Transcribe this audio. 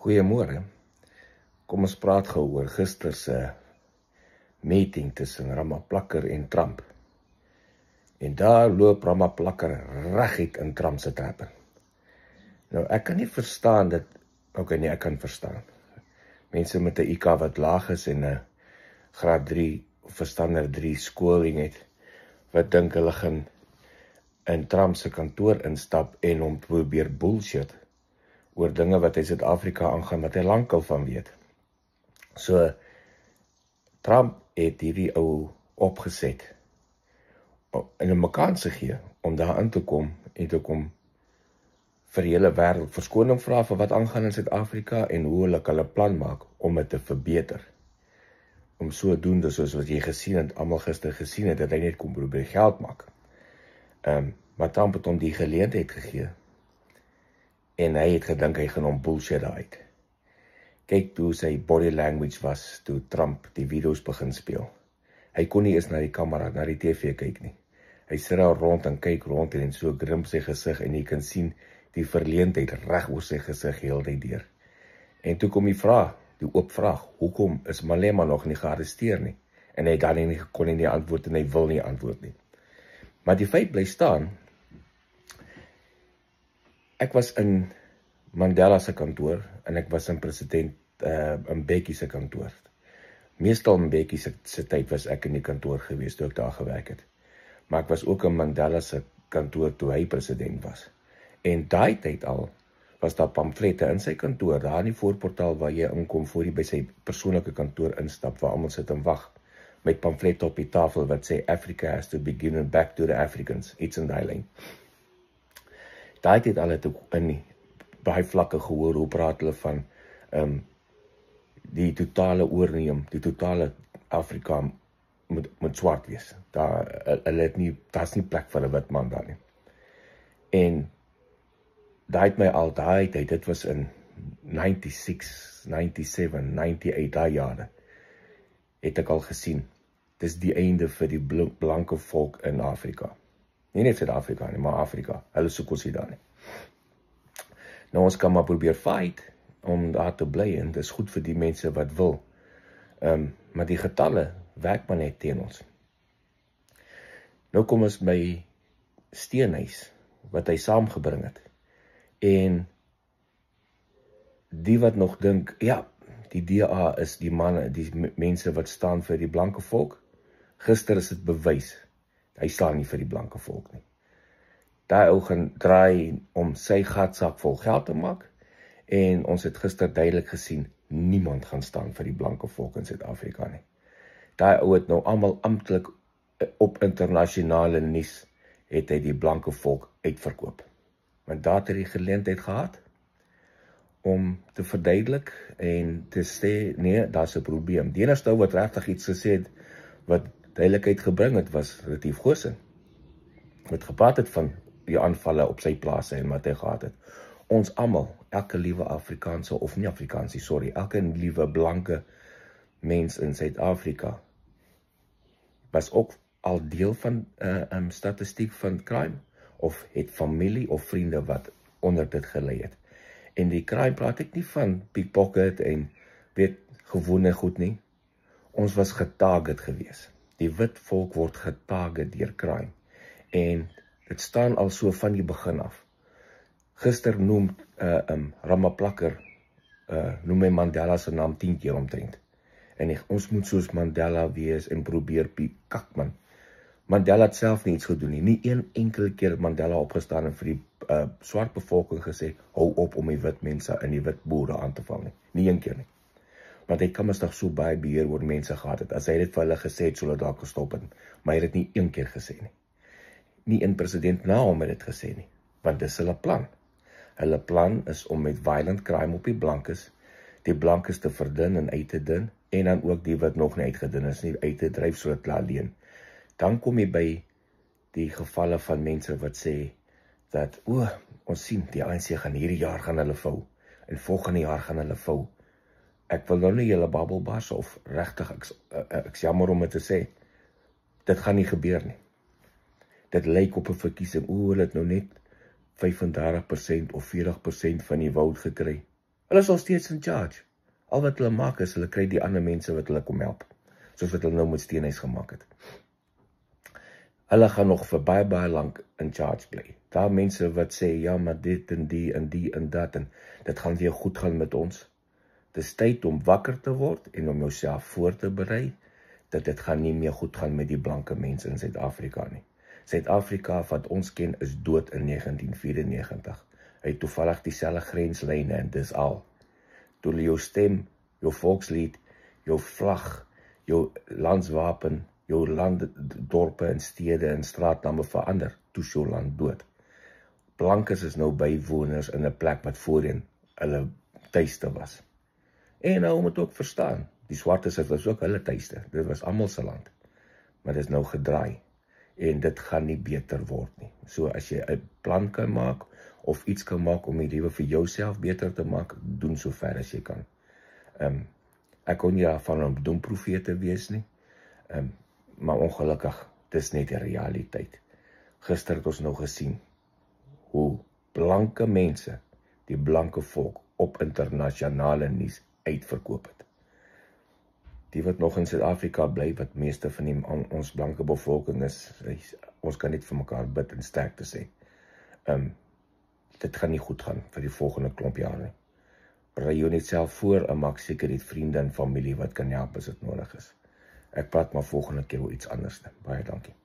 Goeiemôre. Kom ons praat gou oor gister se meeting tussen Ramaphosa en Trump. En daar loop Ramaphosa reguit in Trump se trappe. Nou ek kan nie verstaan dat ek kan verstaan. Mense met 'n IQ wat laag is en 'n graad 3 of verstander 3 skooling het, wat dink hulle gaan in Trump se kantoor instap en hom probeer bullshit oor dinge wat hy Suid-Afrika aangaan, wat hy lankal van weet. So, Trump het hierdie ou opgeset en 'n kans gegee om daar in te kom en te kom vir die hele wêreld verskoning vra vir wat aangaan in Suid-Afrika en hoe hulle plan maak om dit te verbeter. Om sodoende, soos wat jy gesien het, almal gister gesien het, dat hy net kom probeer geld maak. Maar Trump het hom die geleentheid gegee en hy het gedink hy gaan hom bullshit uit. Kyk hoe sy body language was toe Trump die video's begin speel. Hy kon nie eens na die kamera, na die TV kyk nie. Hy sit daar rond en kyk rond en so grimp sy gesig en jy kan sien die verleentheid reg oor sy gesig heel tyd deur. En toe kom die oop vraag, hoekom is Malema nog nie gearresteer nie? En hy dan nie kon nie antwoord en hy wil nie antwoord nie. Maar die feit bly staan, ek was in Mandela se kantoor en ek was in president Mbeki se kantoor. Meestal Mbeki se tyd was ek in die kantoor gewees toe ek daar gewerk het. Maar ek was ook in Mandela se kantoor toe hy president was. En daai tyd al was daar pamflette in sy kantoor, daar in die voorportaal waar jy inkom voor jy by sy persoonlike kantoor instap, waar almal sit en wag, met pamflette op die tafel wat sê Africa has to begin and back to the Africans, iets in daai lyn. Daai tyd al het ek in baie vlakke gehoor hoe praat hulle van die totale oorneem, die totale Afrika moet swart wees. Daar's nie plek vir 'n wit man daar nie. En daai het my al daai tyd, dit was in 96, 97, 98, daai jare, het ek al gesien, dis die einde vir die blanke volk in Afrika. Nie net Suid-Afrika nie, maar Afrika. Hulle soek ons nie daar nie. Nou ons kan maar probeer fight om daar te bly en dit is goed vir die mense wat wil. Maar die getalle werk maar net teen ons. Nou kom ons by Steenhuis, wat hy saamgebring het. En die wat nog dink, ja, die DA is die manne, die mense wat staan vir die blanke volk, gister is dit bewys, hy staan nie vir die blanke volk nie. Daai ou gaan draai om sy gatsak vol geld te maak, en ons het gister duidelik gesien, niemand gaan staan vir die blanke volk in Suid-Afrika nie. Daai ou het nou almal amptelik op internasionale nuus, het hy die blanke volk uitverkoop. Want daar het hy die geleentheid gehad, om te verduidelik en te sê, nee, daar's 'n probleem. Die enigste ou wat regtig iets gesê het, wat duidelikheid gebring het, was Retief Goosen. Wat gepraat het van die aanvalle op sy plase en wat hy gehad het. Ons almal, elke liewe Afrikaanse, of nie Afrikaansie, sorry, elke liewe blanke mens in Suid-Afrika, was ook al deel van statistiek van crime, of het familie of vriende wat onder dit gelei het. En die crime praat ek nie van pickpocket en weet gewone goed nie. Ons was getarget gewees. Die wit volk word getarget deur crime. En dit staan al so van die begin af. Gister noem Ramaphosa, noem hy Mandela se naam 10 keer omtrent. En ons moet soos Mandela wees en probeer kak man. Mandela het self nie iets gedoen nie. Nie een enkele keer Mandela opgestaan en vir die swart bevolking gesê, hou op om die wit mense en die wit boere aan te val nie. Nie een keer nie. Want hy kan mos so baie beheer oor mense gehad het. As hy dit vir hulle gesê het, sou hulle dalk gestop het. Maar hy het dit nie een keer gesê nie. Nie een president na hom het dit gesê nie. Want dis hulle plan. Hulle plan is om met violent crime op die blankes te verdun en uit te dun, en dan ook die wat nog nie uitgedun is nie, uit te dryf so dit alleen. Dan kom jy by die gevalle van mense wat sê, dat, ons sien, die ANC gaan hierdie jaar gaan hulle vou, en volgende jaar gaan hulle vou. Ek wil nou nie julle babbel bars, of regtig, ek's jammer om dit te sê, dit gaan nie gebeur nie. Dit lyk op 'n verkiesing, hulle het nou net 35% of 40% van die vote gekry. Hulle is al steeds in charge. Al wat hulle maak is, hulle kry die ander mense wat hulle kom help. Soos wat hulle nou met Steenhuis gemaak het. Hulle gaan nog vir baie, baie lank in charge bly. Daar mense wat sê, ja, maar dit en die en die en dat, en dit gaan weer goed gaan met ons. Het is tyd om wakker te word en om jouself voor te berei, dat dit gaan nie meer goed gaan met die blanke mense in Suid-Afrika nie. Suid-Afrika, wat ons ken, is dood in 1994. Hy het toevallig dieselfde grenslyne en dis al. Toe jou stem, jou volkslied, jou vlag, jou landswapen, jou landdorpe en stede en straatname verander, toe is jou land dood. Blankes is nou bywoners in 'n plek wat voorheen hulle tuiste was. En nou moet ook verstaan, die swartes was ook hulle tuiste, dit was almal se land. Maar dit is nou gedraai, en dit gaan nie beter word nie. So as jy 'n plan kan maak, of iets kan maak om die lewe vir jouself beter te maak, doen so ver as jy kan. Ek kon nie daarvan 'n doemprofete wees nie, maar ongelukkig, dis net die realiteit. Gister het ons nou gesien, hoe blanke mense, die blanke volk, op internasionale nuus uitverkoop het. Die wat nog in Suid-Afrika bly, wat meeste van ons blanke bevolking is, ons kan net vir mekaar bid en sterkte sê. Dit gaan nie goed gaan vir die volgende klomp jare. Berei jou net self voor en maak seker die vriende en familie wat kan help as dit nodig is. Ek praat maar volgende keer oor iets anders. Baie dankie.